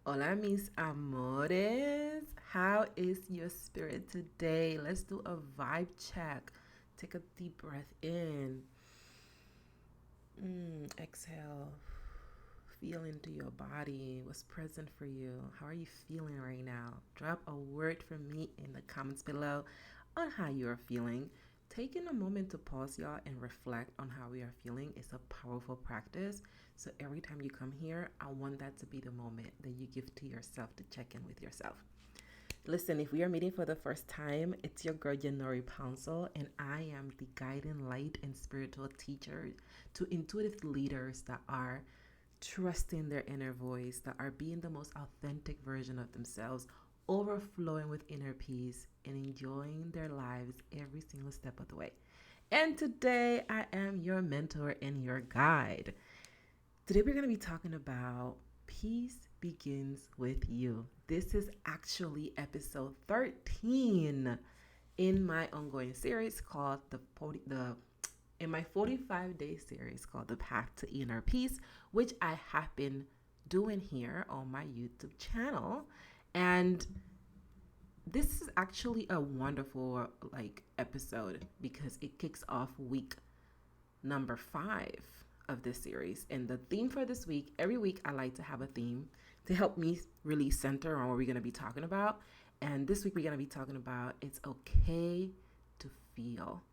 Hola, mis amores. How is your spirit today? Let's do a vibe check. Take a deep breath in. Exhale. Feel into your body. What's present for you? How are you feeling right now? Drop a word for me in the comments below on how you are feeling. Taking a moment to pause, y'all, and reflect on how we are feeling is a powerful practice. So every time you come here, I want that to be the moment that you give to yourself to check in with yourself. Listen, if we are meeting for the first time, it's your girl Yanori Pouncil, and I am the guiding light and spiritual teacher to intuitive leaders that are trusting their inner voice, that are being the most authentic version of themselves, overflowing with inner peace, and enjoying their lives every single step of the way. And today, I am your mentor and your guide. Today, we're going to be talking about peace begins with you. This is actually episode 13 in my ongoing series called the in my 45-day series called The Path to Inner Peace, which I have been doing here on my YouTube channel. And this is actually a wonderful episode because it kicks off week number 5 of this series. And the theme for this week, every week I like to have a theme to help me really center on what we're going to be talking about. And this week we're going to be talking about it's okay to feel.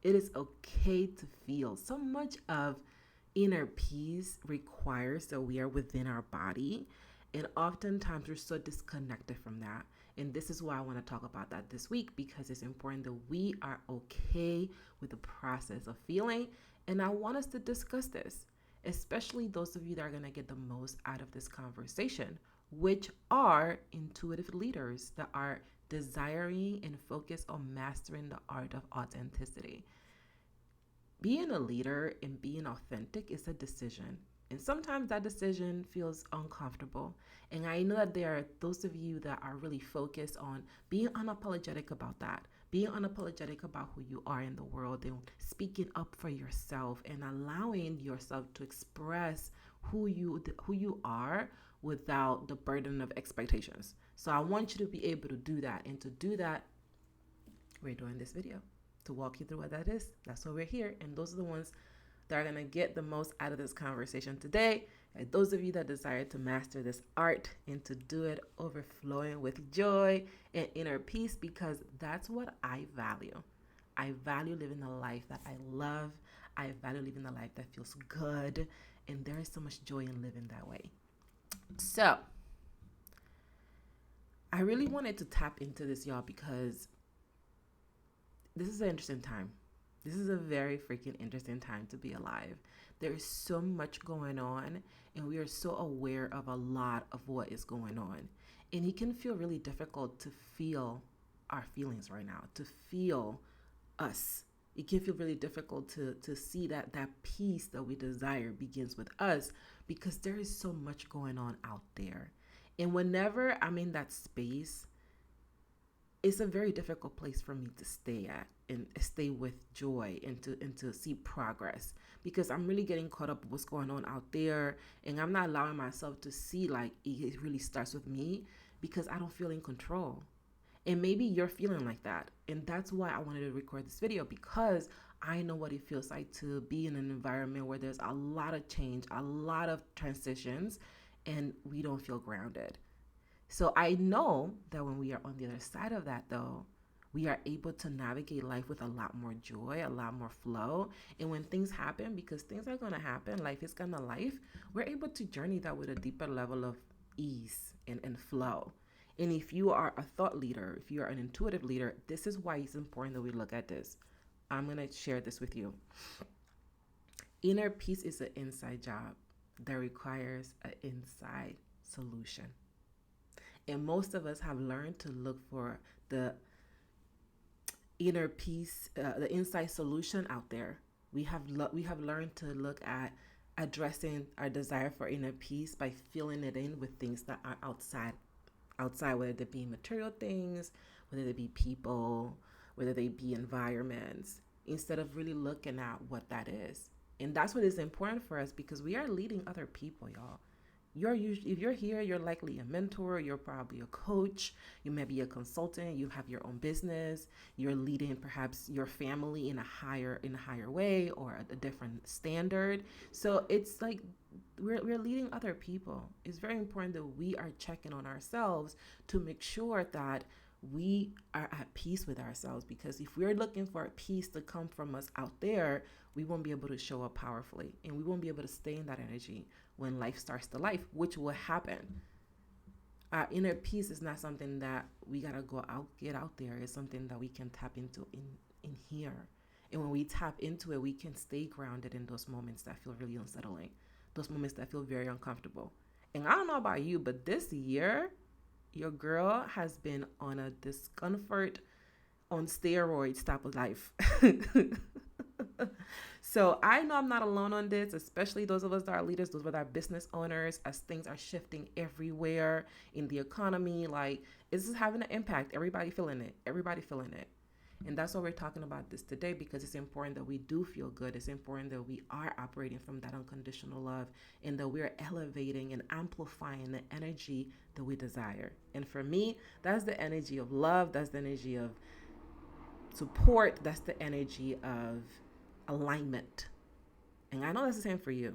It is okay to feel. So much of inner peace requires that we are within our body. And oftentimes we're so disconnected from that. And this is why I want to talk about that this week because it's important that we are okay with the process of feeling. And I want us to discuss this, especially those of you that are going to get the most out of this conversation, which are intuitive leaders that are desiring and focused on mastering the art of authenticity. Being a leader and being authentic is a decision. And sometimes that decision feels uncomfortable. And I know that there are those of you that are really focused on being unapologetic about that, being unapologetic about who you are in the world and speaking up for yourself and allowing yourself to express who you are without the burden of expectations. So I want you to be able to do that. And to do that, we're doing this video to walk you through what that is. That's why we're here. And those are the ones that are going to get the most out of this conversation today. And those of you that desire to master this art and to do it overflowing with joy and inner peace, because that's what I value. I value living a life that I love. I value living a life that feels good. And there is so much joy in living that way. So, I really wanted to tap into this, y'all, because this is an interesting time. This is a very freaking interesting time to be alive. There is so much going on, and we are so aware of a lot of what is going on. And it can feel really difficult to feel our feelings right now, to feel us. It can feel really difficult to see that peace that we desire begins with us because there is so much going on out there. And whenever I'm in that space, it's a very difficult place for me to stay at and stay with joy and to see progress because I'm really getting caught up with what's going on out there and I'm not allowing myself to see like it really starts with me because I don't feel in control. And maybe you're feeling like that. And that's why I wanted to record this video because I know what it feels like to be in an environment where there's a lot of change, a lot of transitions, and we don't feel grounded. So I know that when we are on the other side of that, though, we are able to navigate life with a lot more joy, a lot more flow. And when things happen, because things are going to happen, life is going to life, we're able to journey that with a deeper level of ease and flow. And if you are a thought leader, if you are an intuitive leader, this is why it's important that we look at this. I'm going to share this with you. Inner peace is an inside job that requires an inside solution. And most of us have learned to look for the inner peace, the inside solution out there. We have learned to look at addressing our desire for inner peace by filling it in with things that are outside, whether they be material things, whether they be people, whether they be environments, instead of really looking at what that is. And that's what is important for us because we are leading other people, y'all. if you're here, you're likely a mentor, you're probably a coach, you may be a consultant, you have your own business, you're leading perhaps your family in a higher way or a different standard. So it's like we're leading other people. It's very important that we are checking on ourselves to make sure that we are at peace with ourselves, because if we're looking for a peace to come from us out there, we won't be able to show up powerfully, and we won't be able to stay in that energy when life starts to life, which will happen. Our inner peace is not something that we gotta get out there. It's something that we can tap into in here. And when we tap into it, we can stay grounded in those moments that feel really unsettling, those moments that feel very uncomfortable. And I don't know about you, but this year, your girl has been on a discomfort on steroids type of life. So I know I'm not alone on this, especially those of us that are leaders, those of us that are business owners, as things are shifting everywhere in the economy. Like, this is having an impact. Everybody feeling it. Everybody feeling it. And that's why we're talking about this today, because it's important that we do feel good. It's important that we are operating from that unconditional love, and that we're elevating and amplifying the energy that we desire. And for me, that's the energy of love. That's the energy of support. That's the energy of alignment. And I know that's the same for you.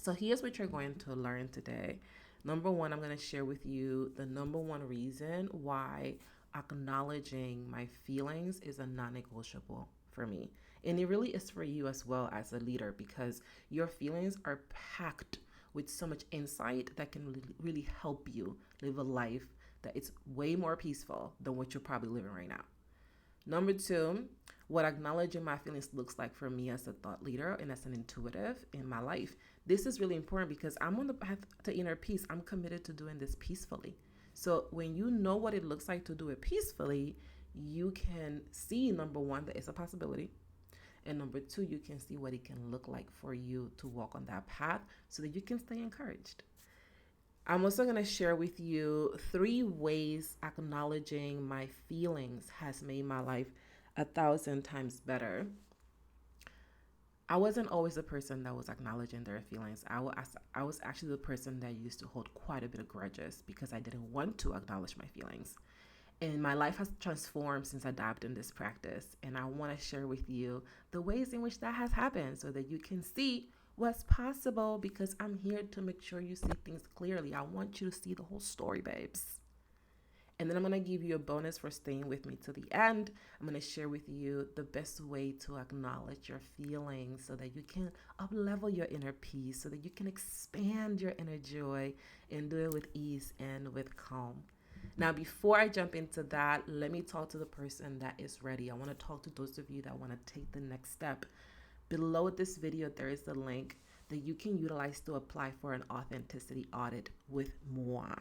So here's what you're going to learn today. Number one, I'm going to share with you the number one reason why acknowledging my feelings is a non-negotiable for me. And it really is for you as well as a leader, because your feelings are packed with so much insight that can really help you live a life that is way more peaceful than what you're probably living right now. Number two, what acknowledging my feelings looks like for me as a thought leader and as an intuitive in my life. This is really important because I'm on the path to inner peace. I'm committed to doing this peacefully. So when you know what it looks like to do it peacefully, you can see, number one, that it's a possibility. And number two, you can see what it can look like for you to walk on that path so that you can stay encouraged. I'm also going to share with you 3 ways acknowledging my feelings has made my life 1,000 times better. I wasn't always the person that was acknowledging their feelings. I was actually the person that used to hold quite a bit of grudges because I didn't want to acknowledge my feelings. And my life has transformed since I dived in this practice. And I want to share with you the ways in which that has happened so that you can see what's possible, because I'm here to make sure you see things clearly. I want you to see the whole story, babes. And then I'm going to give you a bonus for staying with me to the end. I'm going to share with you the best way to acknowledge your feelings so that you can up-level your inner peace, so that you can expand your inner joy and do it with ease and with calm. Now, before I jump into that, let me talk to the person that is ready. I want to talk to those of you that want to take the next step. Below this video, there is a link that you can utilize to apply for an authenticity audit with moi.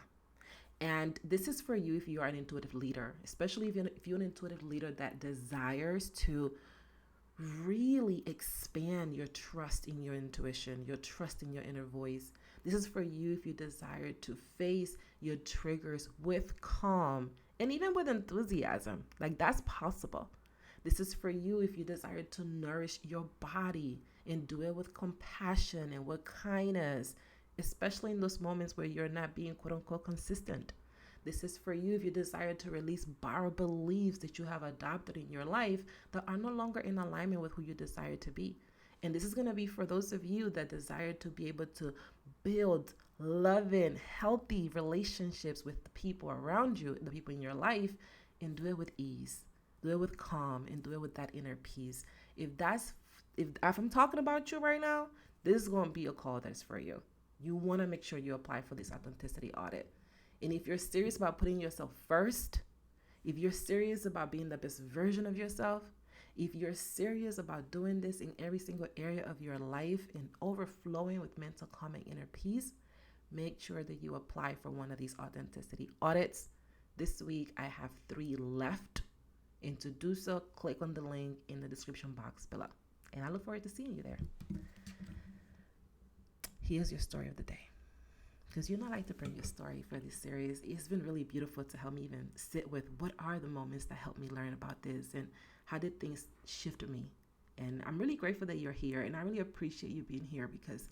And this is for you if you are an intuitive leader, especially if you're an intuitive leader that desires to really expand your trust in your intuition, your trust in your inner voice. This is for you if you desire to face your triggers with calm and even with enthusiasm. Like, that's possible. This is for you if you desire to nourish your body and do it with compassion and with kindness, especially in those moments where you're not being quote unquote consistent. This is for you if you desire to release borrowed beliefs that you have adopted in your life that are no longer in alignment with who you desire to be. And this is going to be for those of you that desire to be able to build loving, healthy relationships with the people around you, the people in your life, and do it with ease, do it with calm, and do it with that inner peace. If I'm talking about you right now, this is going to be a call that's for you. You want to make sure you apply for this authenticity audit. And if you're serious about putting yourself first, if you're serious about being the best version of yourself, if you're serious about doing this in every single area of your life and overflowing with mental calm and inner peace, make sure that you apply for one of these authenticity audits. This week, I have 3 left. And to do so, click on the link in the description box below. And I look forward to seeing you there. Here's your story of the day. Because I like to bring your story for this series. It's been really beautiful to help me even sit with what are the moments that helped me learn about this and how did things shift me. And I'm really grateful that you're here, and I really appreciate you being here because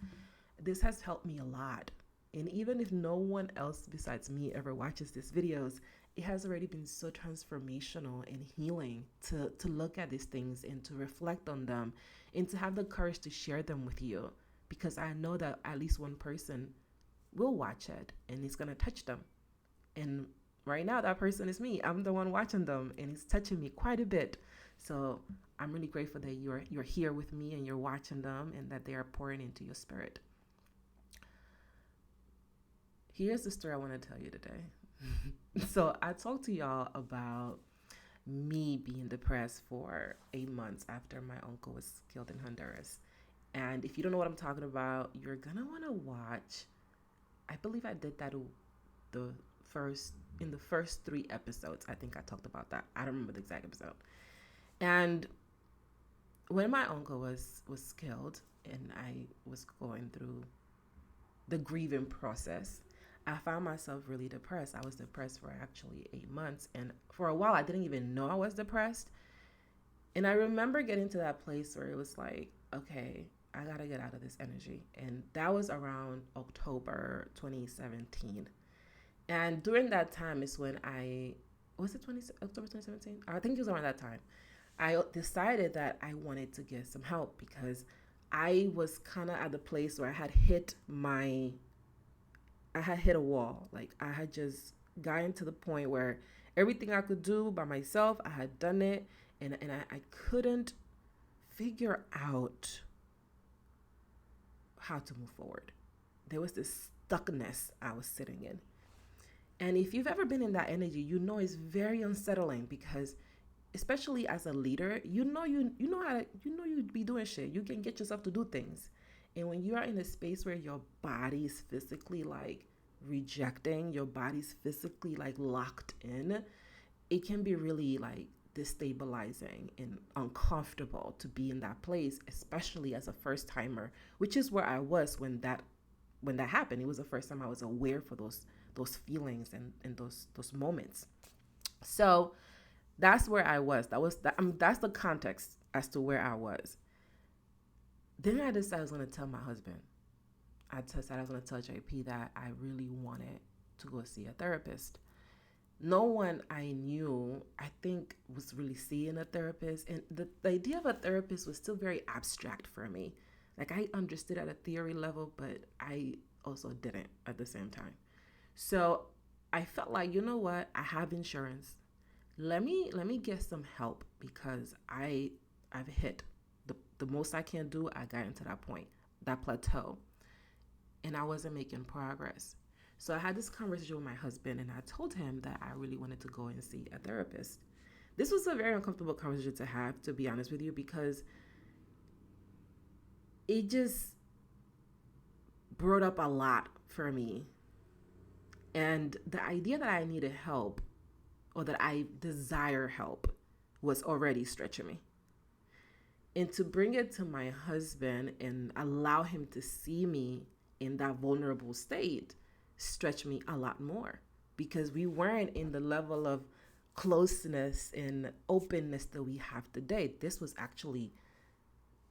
this has helped me a lot. And even if no one else besides me ever watches these videos, it has already been so transformational and healing to look at these things and to reflect on them and to have the courage to share them with you, because I know that at least one person will watch it and it's going to touch them. And right now, that person is me. I'm the one watching them, and it's touching me quite a bit. So I'm really grateful that you're here with me and you're watching them, and that they are pouring into your spirit. Here's the story I want to tell you today. So I talked to y'all about me being depressed for 8 months after my uncle was killed in Honduras. And if you don't know what I'm talking about, you're gonna want to watch. I believe I did that the first in the first 3 episodes. I think I talked about that. I don't remember the exact episode. And when my uncle was killed and I was going through the grieving process, I found myself really depressed. I was depressed for actually 8 months. And for a while, I didn't even know I was depressed. And I remember getting to that place where it was like, okay, I got to get out of this energy. And that was around October 2017. And during that time is when was it October 2017? I think it was around that time. I decided that I wanted to get some help because I was kind of at the place where I had hit a wall. Like I had just gotten to the point where everything I could do by myself, I had done it, and I couldn't figure out how to move forward. There was this stuckness I was sitting in. And if you've ever been in that energy, you know it's very unsettling because especially as a leader, you know you'd be doing shit. You can get yourself to do things. And when you are in a space where your body is physically like rejecting, your body's physically like locked in, it can be really like destabilizing and uncomfortable to be in that place, especially as a first timer, which is where I was when that happened. It was the first time I was aware for those feelings and those moments. So that's where I was. That's the context as to where I was. Then I decided I was going to tell my husband. I decided I was going to tell JP that I really wanted to go see a therapist. No one I knew, I think, was really seeing a therapist. And the idea of a therapist was still very abstract for me. Like I understood at a theory level, but I also didn't at the same time. So I felt like, you know what? I have insurance. Let me get some help because I've hit the most I can do. I got into that point, that plateau, and I wasn't making progress. So I had this conversation with my husband, and I told him that I really wanted to go and see a therapist. This was a very uncomfortable conversation to have, to be honest with you, because it just brought up a lot for me. And the idea that I needed help or that I desire help was already stretching me. And to bring it to my husband and allow him to see me in that vulnerable state stretched me a lot more because we weren't in the level of closeness and openness that we have today. This was actually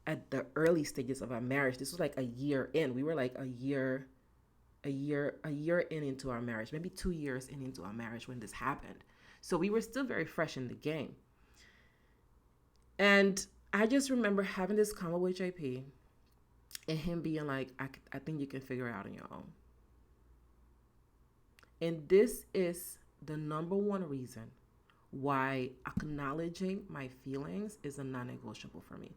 at the early stages of our marriage. This was like a year in. We were like a year in into our marriage, maybe 2 years into our marriage when this happened. So we were still very fresh in the game. And I just remember having this convo with JP and him being like, I think you can figure it out on your own. And this is the number one reason why acknowledging my feelings is a non-negotiable for me.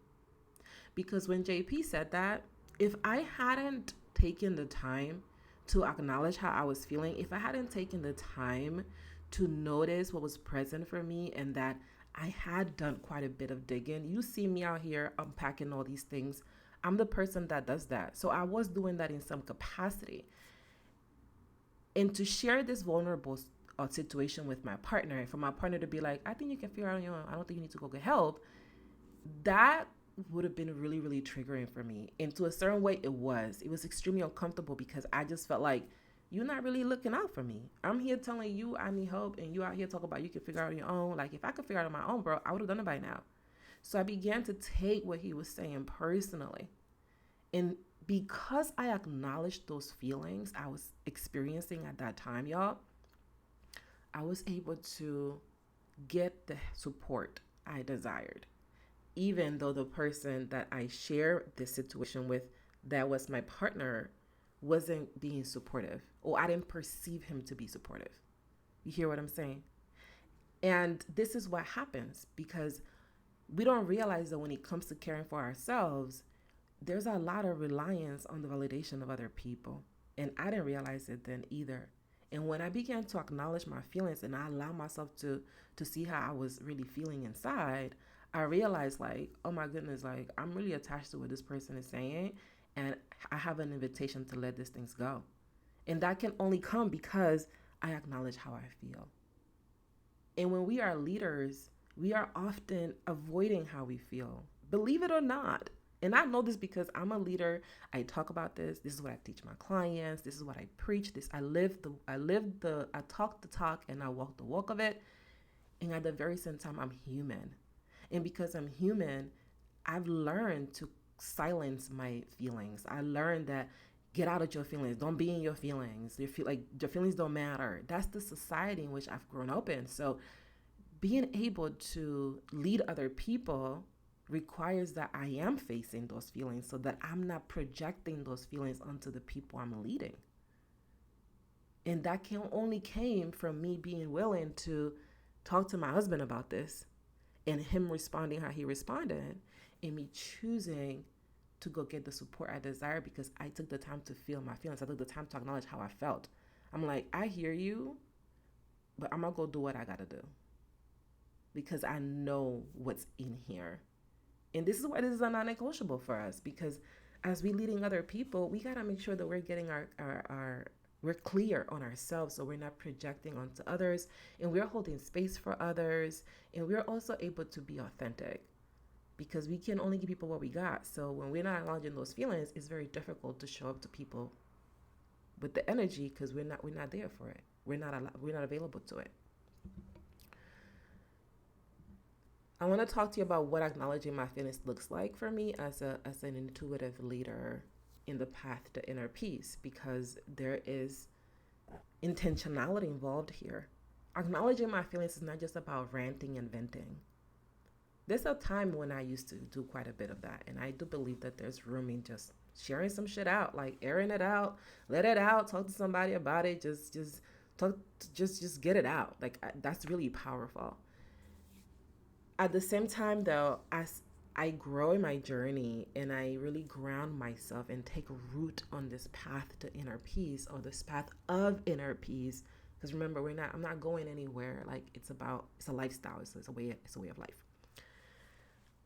Because when JP said that, if I hadn't taken the time to acknowledge how I was feeling, if I hadn't taken the time to notice what was present for me and that I had done quite a bit of digging. You see me out here unpacking all these things. I'm the person that does that. So I was doing that in some capacity. And to share this vulnerable situation with my partner, and for my partner to be like, I think you can figure out on your own. I don't think you need to go get help. That would have been really, really triggering for me. And to a certain way, it was. It was extremely uncomfortable because I just felt like, you're not really looking out for me. I'm here telling you I need help, and you out here talking about you can figure out on your own. Like, if I could figure out on my own, bro, I would have done it by now. So I began to take what he was saying personally. And because I acknowledged those feelings I was experiencing at that time, y'all, I was able to get the support I desired. Even though the person that I share this situation with, that was my partner, wasn't being supportive, or I didn't perceive him to be supportive. You hear what I'm saying? And this is what happens because we don't realize that when it comes to caring for ourselves, there's a lot of reliance on the validation of other people. And I didn't realize it then either. And when I began to acknowledge my feelings and I allow myself to see how I was really feeling inside, I realized like, oh my goodness, like I'm really attached to what this person is saying, and I have an invitation to let these things go. And that can only come because I acknowledge how I feel. And when we are leaders, we are often avoiding how we feel, believe it or not. And I know this because I'm a leader. I talk about this. This is what I teach my clients. This is what I preach. I talk the talk and I walk the walk of it. And at the very same time, I'm human. And because I'm human, I've learned to silence my feelings. I learned that get out of your feelings. Don't be in your feelings. Your feelings don't matter. That's the society in which I've grown up in. So being able to lead other people requires that I am facing those feelings so that I'm not projecting those feelings onto the people I'm leading. And that can only came from me being willing to talk to my husband about this and him responding how he responded and me choosing to go get the support I desire because I took the time to feel my feelings. I took the time to acknowledge how I felt. I'm like, I hear you, but I'm going to go do what I got to do because I know what's in here. And this is why this is a non-negotiable for us because as we leading other people, we got to make sure that we're getting we're clear on ourselves so we're not projecting onto others and we're holding space for others and we're also able to be authentic because we can only give people what we got. So when we're not acknowledging those feelings, it's very difficult to show up to people with the energy because we're not there for it. We're not available to it. I want to talk to you about what acknowledging my feelings looks like for me as an intuitive leader in the path to inner peace because there is intentionality involved here. Acknowledging my feelings is not just about ranting and venting. There's a time when I used to do quite a bit of that, and I do believe that there's room in just sharing some shit out, like airing it out, let it out, talk to somebody about it, just talk, just get it out. Like that's really powerful. At the same time, though, as I grow in my journey and I really ground myself and take root on this path to inner peace or this path of inner peace, because remember, I'm not going anywhere. Like it's a lifestyle. It's a way of life.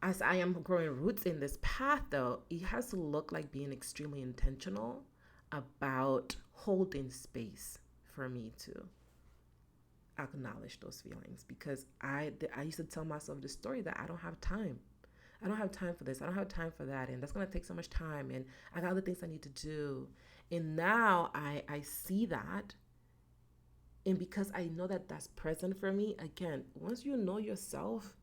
As I am growing roots in this path, though, it has to look like being extremely intentional about holding space for me to acknowledge those feelings because I used to tell myself the story that I don't have time. I don't have time for this. I don't have time for that. And that's going to take so much time. And I got other things I need to do. And now I see that. And because I know that that's present for me, again, once you know yourself,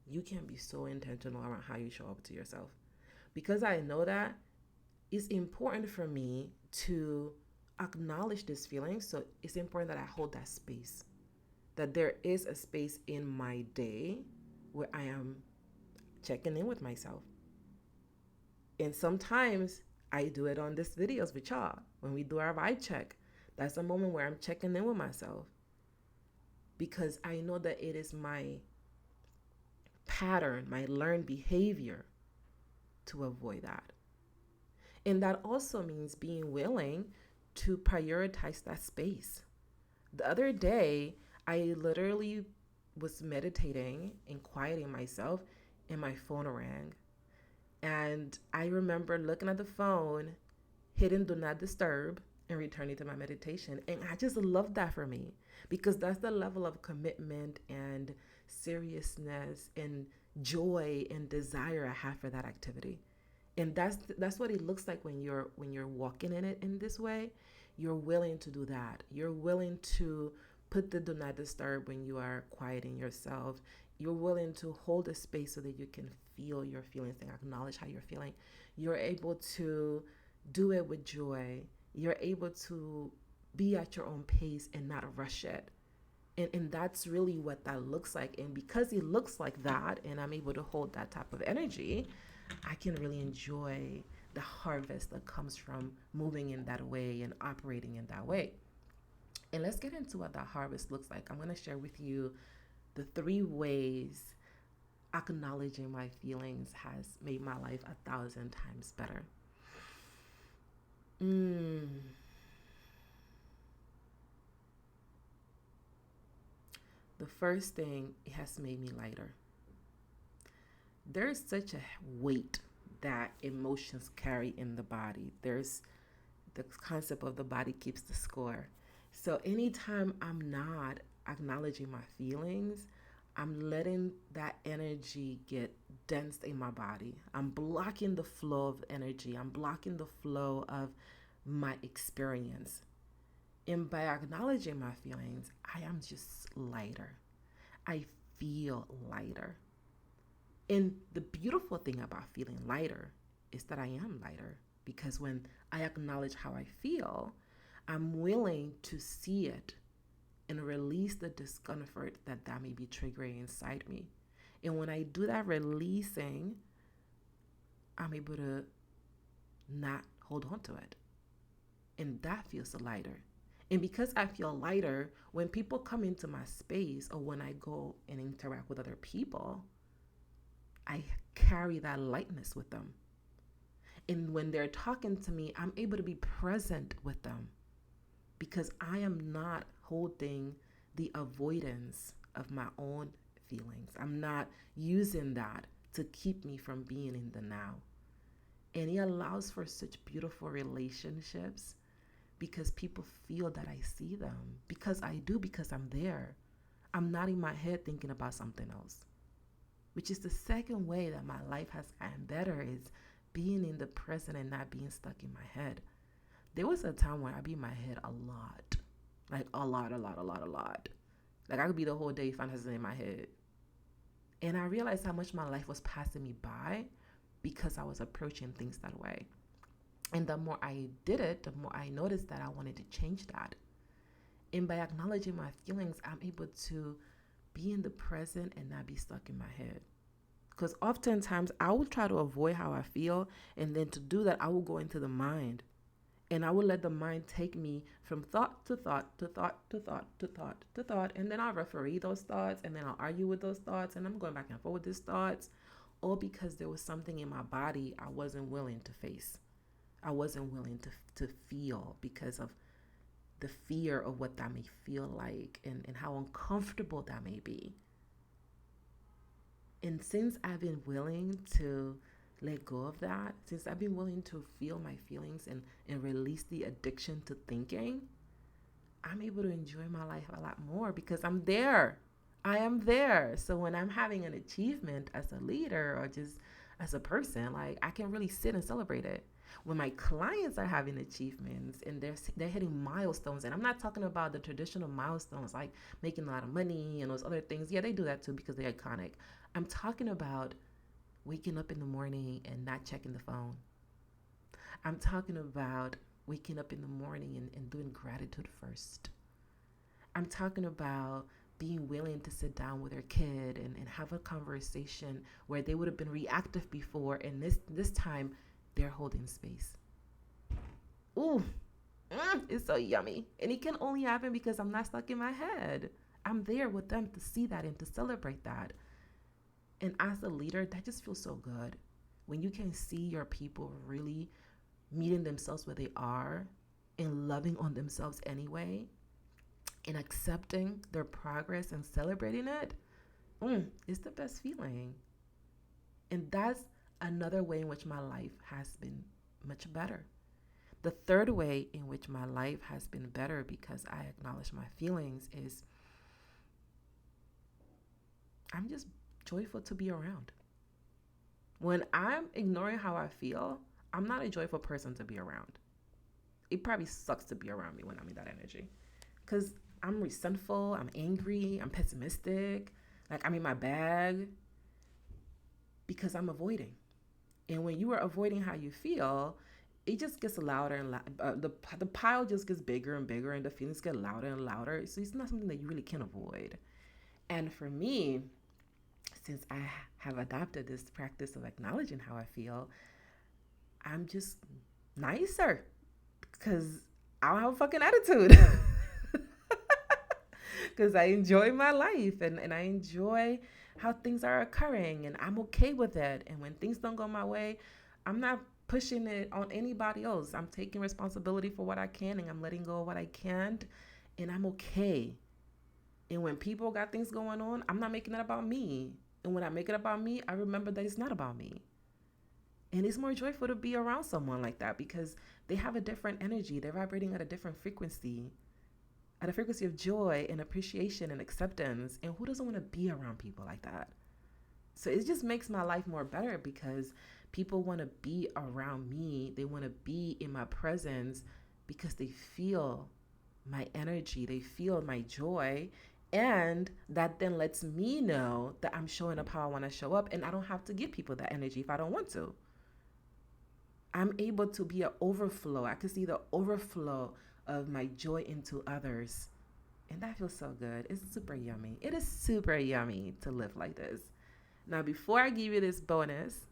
you can be so intentional around how you show up to yourself. Because I know that, it's important for me to acknowledge these feelings. So it's important that I hold that space. That there is a space in my day where I am checking in with myself. And sometimes I do it on these videos with y'all when we do our vibe check. That's a moment where I'm checking in with myself because I know that it is my pattern, my learned behavior to avoid that. And that also means being willing to prioritize that space. The other day, I literally was meditating and quieting myself and my phone rang. And I remember looking at the phone, hitting do not disturb and returning to my meditation. And I just love that for me because that's the level of commitment and seriousness and joy and desire I have for that activity. And that's what it looks like when you're walking in it in this way. You're willing to do that. You're willing to put the do not disturb when you are quieting yourself. You're willing to hold a space so that you can feel your feelings and acknowledge how you're feeling. You're able to do it with joy. You're able to be at your own pace and not rush it. And that's really what that looks like. And because it looks like that, and I'm able to hold that type of energy, I can really enjoy the harvest that comes from moving in that way and operating in that way. And let's get into what that harvest looks like. I'm going to share with you the 3 ways acknowledging my feelings has made my life 1,000 times better. Mm. The first thing, it has made me lighter. There's such a weight that emotions carry in the body. There's the concept of the body keeps the score. So anytime I'm not acknowledging my feelings, I'm letting that energy get dense in my body. I'm blocking the flow of energy. I'm blocking the flow of my experience. And by acknowledging my feelings, I am just lighter. I feel lighter. And the beautiful thing about feeling lighter is that I am lighter because when I acknowledge how I feel, I'm willing to see it and release the discomfort that may be triggering inside me. And when I do that releasing, I'm able to not hold on to it. And that feels lighter. And because I feel lighter, when people come into my space or when I go and interact with other people, I carry that lightness with them. And when they're talking to me, I'm able to be present with them because I am not holding the avoidance of my own feelings. I'm not using that to keep me from being in the now. And it allows for such beautiful relationships because people feel that I see them. Because I do, because I'm there. I'm not in my head thinking about something else. Which is the second way that my life has gotten better is being in the present and not being stuck in my head. There was a time where I'd be in my head a lot. Like a lot, a lot, a lot, a lot. Like I could be the whole day fantasizing in my head. And I realized how much my life was passing me by because I was approaching things that way. And the more I did it, the more I noticed that I wanted to change that. And by acknowledging my feelings, I'm able to be in the present and not be stuck in my head. Because oftentimes I will try to avoid how I feel. And then to do that, I will go into the mind. And I will let the mind take me from thought to thought to thought to thought to thought to thought. And then I'll referee those thoughts. And then I'll argue with those thoughts. And I'm going back and forth with these thoughts. All because there was something in my body I wasn't willing to face. I wasn't willing to feel because of the fear of what that may feel like and how uncomfortable that may be. And since I've been willing to let go of that, since I've been willing to feel my feelings and release the addiction to thinking, I'm able to enjoy my life a lot more because I'm there. I am there. So when I'm having an achievement as a leader or just as a person, like I can really sit and celebrate it. When my clients are having achievements and they're hitting milestones, and I'm not talking about the traditional milestones like making a lot of money and those other things. Yeah, they do that too because they're iconic. I'm talking about waking up in the morning and not checking the phone. I'm talking about waking up in the morning and doing gratitude first. I'm talking about being willing to sit down with their kid and have a conversation where they would have been reactive before, and this time they're holding space. Ooh, it's so yummy. And it can only happen because I'm not stuck in my head. I'm there with them to see that and to celebrate that. And as a leader, that just feels so good. When you can see your people really meeting themselves where they are and loving on themselves anyway and accepting their progress and celebrating it, it's the best feeling. And that's another way in which my life has been much better. The third way in which my life has been better because I acknowledge my feelings is I'm just joyful to be around. When I'm ignoring how I feel, I'm not a joyful person to be around. It probably sucks to be around me when I'm in that energy because I'm resentful, I'm angry, I'm pessimistic, like I'm in my bag because I'm avoiding. And when you are avoiding how you feel, it just gets louder and the pile just gets bigger and bigger, and the feelings get louder and louder. So it's not something that you really can avoid. And for me, since I have adopted this practice of acknowledging how I feel, I'm just nicer because I don't have a fucking attitude. Because I enjoy my life, and I enjoy how things are occurring, and I'm okay with it. And when things don't go my way, I'm not pushing it on anybody else. I'm taking responsibility for what I can, and I'm letting go of what I can't, and I'm okay. And when people got things going on, I'm not making it about me. And when I make it about me, I remember that it's not about me. And it's more joyful to be around someone like that because they have a different energy. They're vibrating at a different frequency, at a frequency of joy and appreciation and acceptance. And who doesn't want to be around people like that? So it just makes my life more better because people want to be around me. They want to be in my presence because they feel my energy, they feel my joy. And that then lets me know that I'm showing up how I want to show up. And I don't have to give people that energy if I don't want to. I'm able to be an overflow. I can see the overflow of my joy into others. And that feels so good. It's super yummy. It is super yummy to live like this. Now, before I give you this bonus,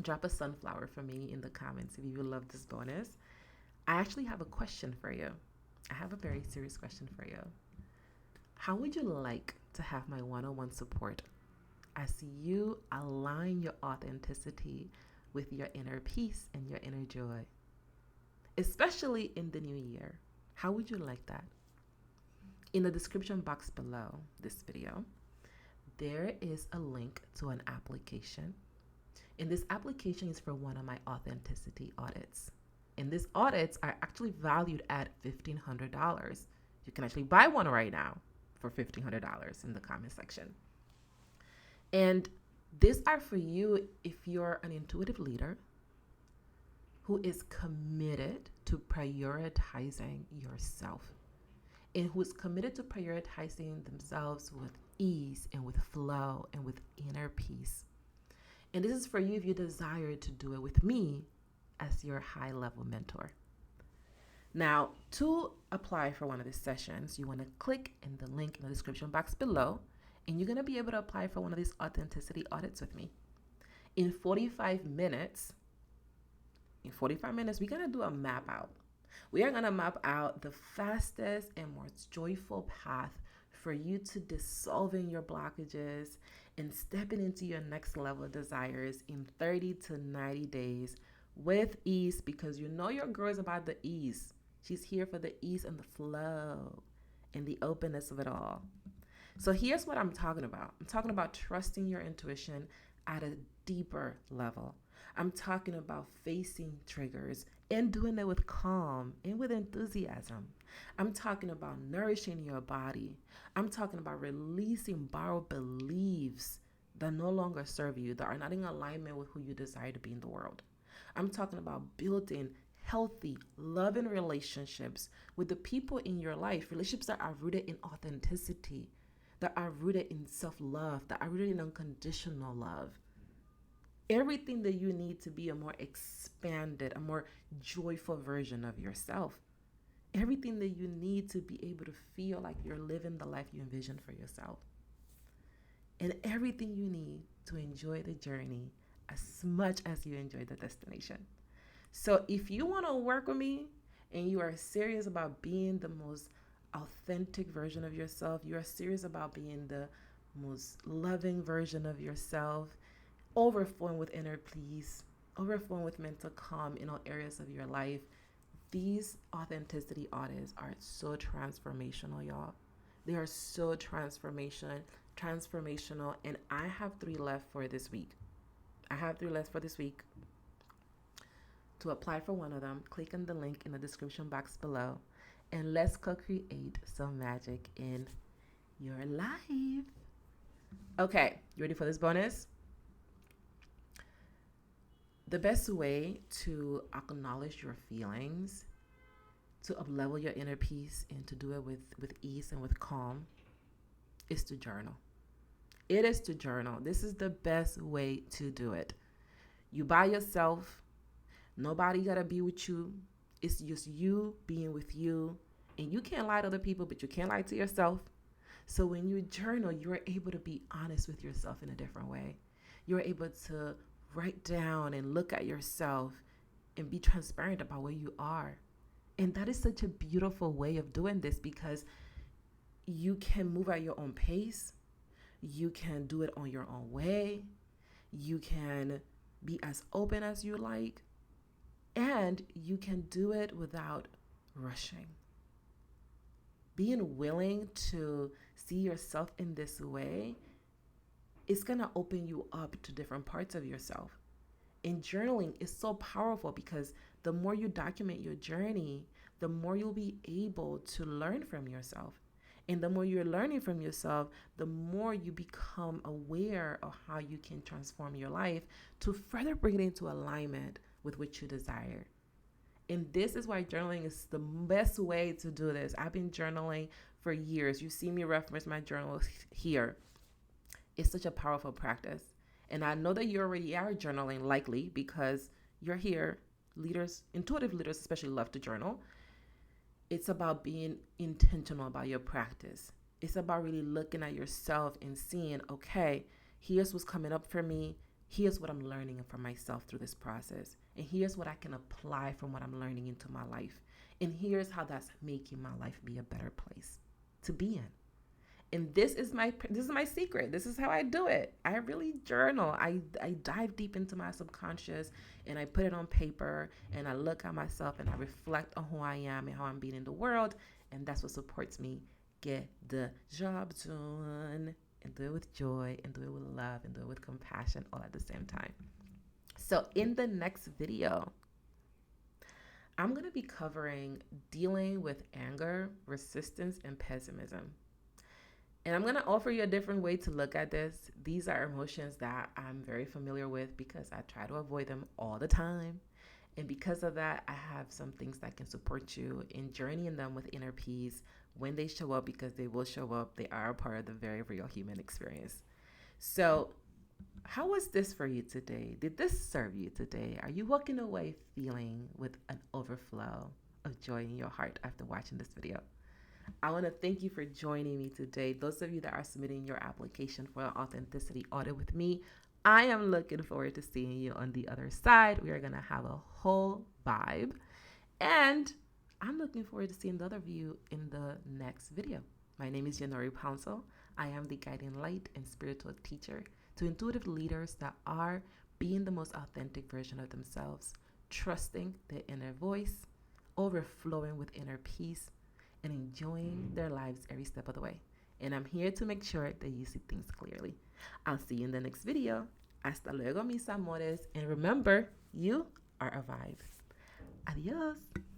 drop a sunflower for me in the comments if you love this bonus. I actually have a question for you. I have a very serious question for you. How would you like to have my one-on-one support as you align your authenticity with your inner peace and your inner joy, especially in the new year? How would you like that? In the description box below this video, there is a link to an application. And this application is for one of my authenticity audits. And these audits are actually valued at $1,500. You can actually buy one right now for $1,500 in the comment section. And these are for you if you're an intuitive leader who is committed to prioritizing yourself and who is committed to prioritizing themselves with ease and with flow and with inner peace. And this is for you if you desire to do it with me as your high-level mentor. Now, to apply for one of these sessions, you want to click in the link in the description box below, and you're going to be able to apply for one of these authenticity audits with me. In 45 minutes, we're going to do a map out. We are going to map out the fastest and most joyful path for you to dissolving your blockages and stepping into your next level desires in 30 to 90 days with ease, because you know your girl is about the ease. She's here for the ease and the flow and the openness of it all. So here's what I'm talking about. I'm talking about trusting your intuition at a deeper level. I'm talking about facing triggers and doing it with calm and with enthusiasm. I'm talking about nourishing your body. I'm talking about releasing borrowed beliefs that no longer serve you, that are not in alignment with who you desire to be in the world. I'm talking about building healthy, loving relationships with the people in your life, relationships that are rooted in authenticity, that are rooted in self-love, that are rooted in unconditional love. Everything that you need to be a more expanded, a more joyful version of yourself. Everything that you need to be able to feel like you're living the life you envision for yourself. And everything you need to enjoy the journey as much as you enjoy the destination. So if you want to work with me and you are serious about being the most authentic version of yourself, you are serious about being the most loving version of yourself, overflowing with inner peace, overflowing with mental calm in all areas of your life, these authenticity audits are so transformational, y'all. They are so transformational, and I have 3 left for this week. To apply for one of them, click on the link in the description box below, and let's co-create some magic in your life. Okay, you ready for this bonus? The best way to acknowledge your feelings, to uplevel your inner peace, and to do it with ease and with calm is to journal. It is to journal. This is the best way to do it. You by yourself, Nobody gotta be with you. It's just you being with you. And you can't lie to other people, but you can't lie to yourself. So when you journal, you're able to be honest with yourself in a different way. You're able to write down and look at yourself and be transparent about where you are. And that is such a beautiful way of doing this because you can move at your own pace. You can do it on your own way. You can be as open as you like. And you can do it without rushing. Being willing to see yourself in this way is going to open you up to different parts of yourself. And journaling is so powerful because the more you document your journey, the more you'll be able to learn from yourself. And the more you're learning from yourself, the more you become aware of how you can transform your life to further bring it into alignment with what you desire. And this is why journaling is the best way to do this. I've been journaling for years. You see me reference my journal here. It's such a powerful practice. And I know that you already are journaling, likely because you're here. Leaders, intuitive leaders especially, love to journal. It's about being intentional about your practice. It's about really looking at yourself and seeing, okay, here's what's coming up for me. Here's what I'm learning for myself through this process. And here's what I can apply from what I'm learning into my life. And here's how that's making my life be a better place to be in. And this is my secret. This is how I do it. I really journal. I dive deep into my subconscious and I put it on paper and I look at myself and I reflect on who I am and how I'm being in the world. And that's what supports me get the job done and do it with joy and do it with love and do it with compassion all at the same time. So in the next video, I'm going to be covering dealing with anger, resistance, and pessimism. And I'm going to offer you a different way to look at this. These are emotions that I'm very familiar with because I try to avoid them all the time. And because of that, I have some things that can support you in journeying them with inner peace when they show up, because they will show up. They are a part of the very real human experience. So how was this for you today? Did this serve you today? Are you walking away feeling with an overflow of joy in your heart after watching this video? I want to thank you for joining me today. Those of you that are submitting your application for an authenticity audit with me, I am looking forward to seeing you on the other side. We are going to have a whole vibe. And I'm looking forward to seeing the other of you in the next video. My name is Janori Pouncil. I am the guiding light and spiritual teacher to intuitive leaders that are being the most authentic version of themselves, trusting their inner voice, overflowing with inner peace, and enjoying their lives every step of the way. And I'm here to make sure that you see things clearly. I'll see you in the next video. Hasta luego, mis amores. And remember, you are a vibe. Adios.